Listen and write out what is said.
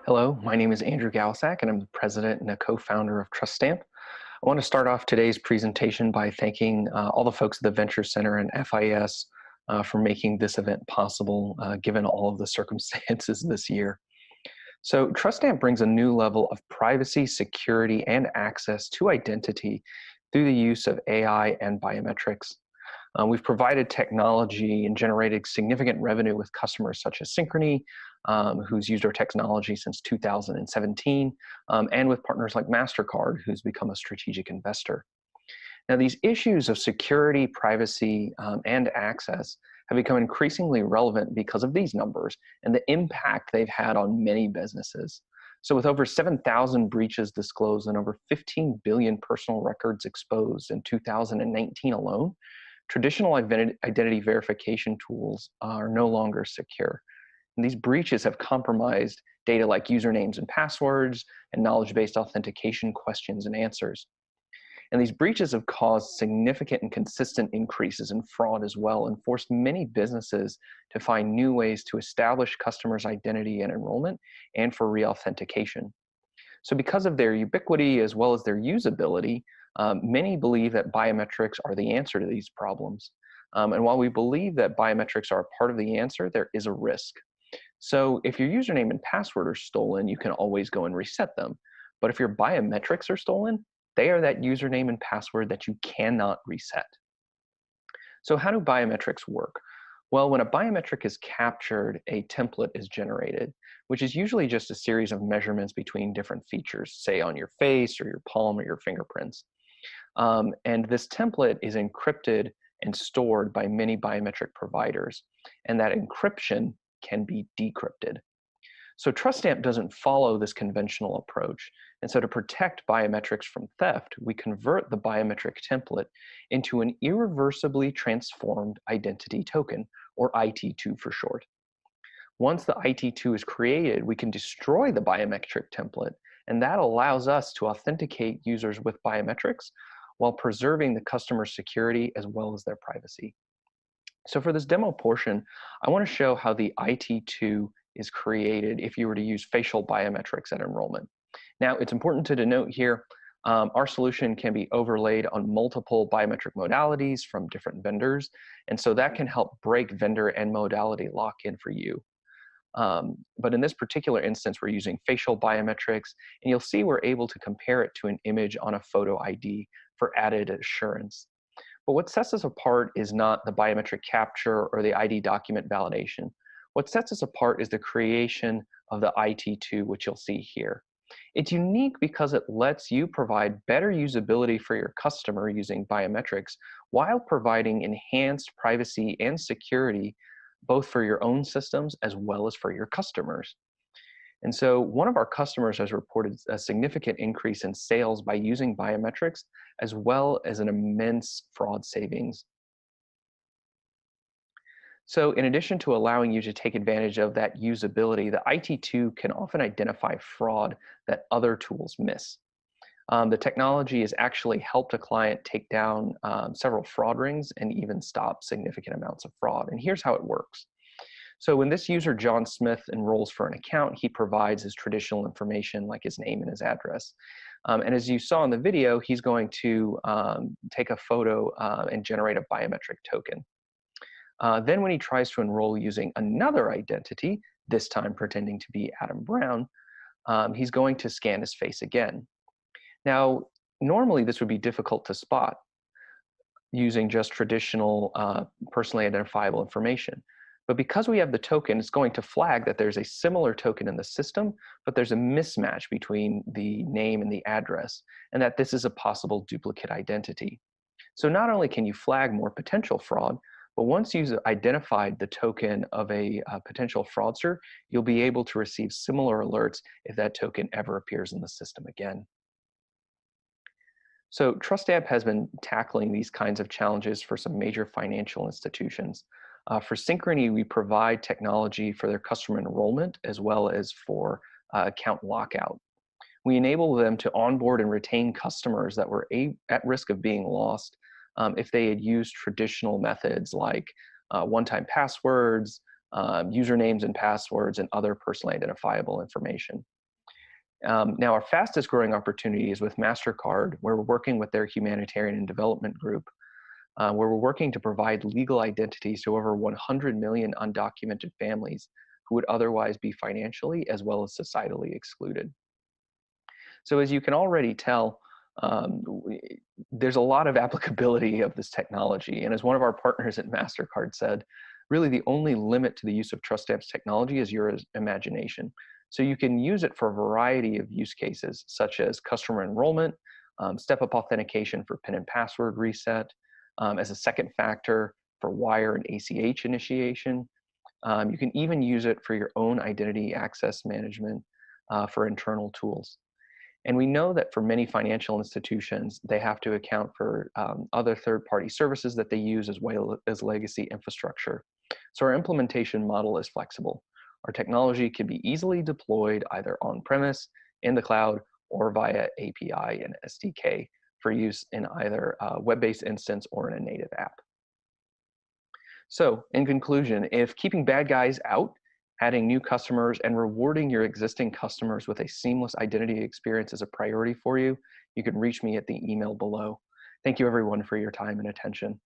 Hello, my name is Andrew Galisak, and I'm the president and a co-founder of TrustStamp. I want to start off today's presentation by thanking all the folks at the Venture Center and FIS for making this event possible, given all of the circumstances this year. So TrustStamp brings a new level of privacy, security, and access to identity through the use of AI and biometrics. We've provided technology and generated significant revenue with customers such as Synchrony, who's used our technology since 2017, and with partners like MasterCard, who's become a strategic investor. Now, these issues of security, privacy, and access have become increasingly relevant because of these numbers and the impact they've had on many businesses. So with over 7,000 breaches disclosed and over 15 billion personal records exposed in 2019 alone, traditional identity verification tools are no longer secure. And these breaches have compromised data like usernames and passwords and knowledge-based authentication questions and answers. And these breaches have caused significant and consistent increases in fraud as well, and forced many businesses to find new ways to establish customers' identity and enrollment and for re-authentication. So because of their ubiquity as well as their usability, many believe that biometrics are the answer to these problems. And while we believe that biometrics are a part of the answer, there is a risk. So if your username and password are stolen, you can always go and reset them. But if your biometrics are stolen, they are that username and password that you cannot reset. So how do biometrics work? Well, when a biometric is captured, a template is generated, which is usually just a series of measurements between different features, say on your face or your palm or your fingerprints. And this template is encrypted and stored by many biometric providers, and that encryption can be decrypted. So TrustStamp doesn't follow this conventional approach. And so to protect biometrics from theft, we convert the biometric template into an irreversibly transformed identity token, or IT2 for short. Once the IT2 is created, we can destroy the biometric template, and that allows us to authenticate users with biometrics while preserving the customer's security as well as their privacy. So for this demo portion, I want to show how the IT2 is created if you were to use facial biometrics at enrollment. Now, it's important to denote here, our solution can be overlaid on multiple biometric modalities from different vendors, and so that can help break vendor and modality lock-in for you. But in this particular instance, we're using facial biometrics, and you'll see we're able to compare it to an image on a photo ID for added assurance. But what sets us apart is not the biometric capture or the ID document validation. What sets us apart is the creation of the IT2, which you'll see here. It's unique because it lets you provide better usability for your customer using biometrics while providing enhanced privacy and security both for your own systems as well as for your customers. And so one of our customers has reported a significant increase in sales by using biometrics, as well as an immense fraud savings. So in addition to allowing you to take advantage of that usability, the IT2 can often identify fraud that other tools miss. The technology has actually helped a client take down several fraud rings and even stop significant amounts of fraud. And here's how it works. So when this user, John Smith, enrolls for an account, he provides his traditional information like his name and his address. And as you saw in the video, he's going to take a photo and generate a biometric token. Then when he tries to enroll using another identity, this time pretending to be Adam Brown, he's going to scan his face again. Now, normally this would be difficult to spot using just traditional personally identifiable information. But because we have the token, it's going to flag that there's a similar token in the system, but there's a mismatch between the name and the address, and that this is a possible duplicate identity. So not only can you flag more potential fraud, but once you've identified the token of a potential fraudster, you'll be able to receive similar alerts if that token ever appears in the system again. So TrustStamp has been tackling these kinds of challenges for some major financial institutions. For Synchrony, we provide technology for their customer enrollment as well as for account lockout. We enable them to onboard and retain customers that were at risk of being lost if they had used traditional methods like one-time passwords, usernames and passwords, and other personally identifiable information. Now, our fastest growing opportunity is with MasterCard, where we're working with their humanitarian and development group, where we're working to provide legal identities to over 100 million undocumented families who would otherwise be financially as well as societally excluded. So as you can already tell, there's a lot of applicability of this technology. And as one of our partners at MasterCard said, really the only limit to the use of TrustStamp's technology is your imagination. So you can use it for a variety of use cases, such as customer enrollment, step-up authentication for PIN and password reset, as a second factor for wire and ACH initiation. You can even use it for your own identity access management for internal tools. And we know that for many financial institutions, they have to account for other third-party services that they use as well as legacy infrastructure. So our implementation model is flexible. Our technology can be easily deployed either on-premise, in the cloud, or via API and SDK for use in either a web-based instance or in a native app. So in conclusion, if keeping bad guys out, adding new customers, and rewarding your existing customers with a seamless identity experience is a priority for you, you can reach me at the email below. Thank you everyone for your time and attention.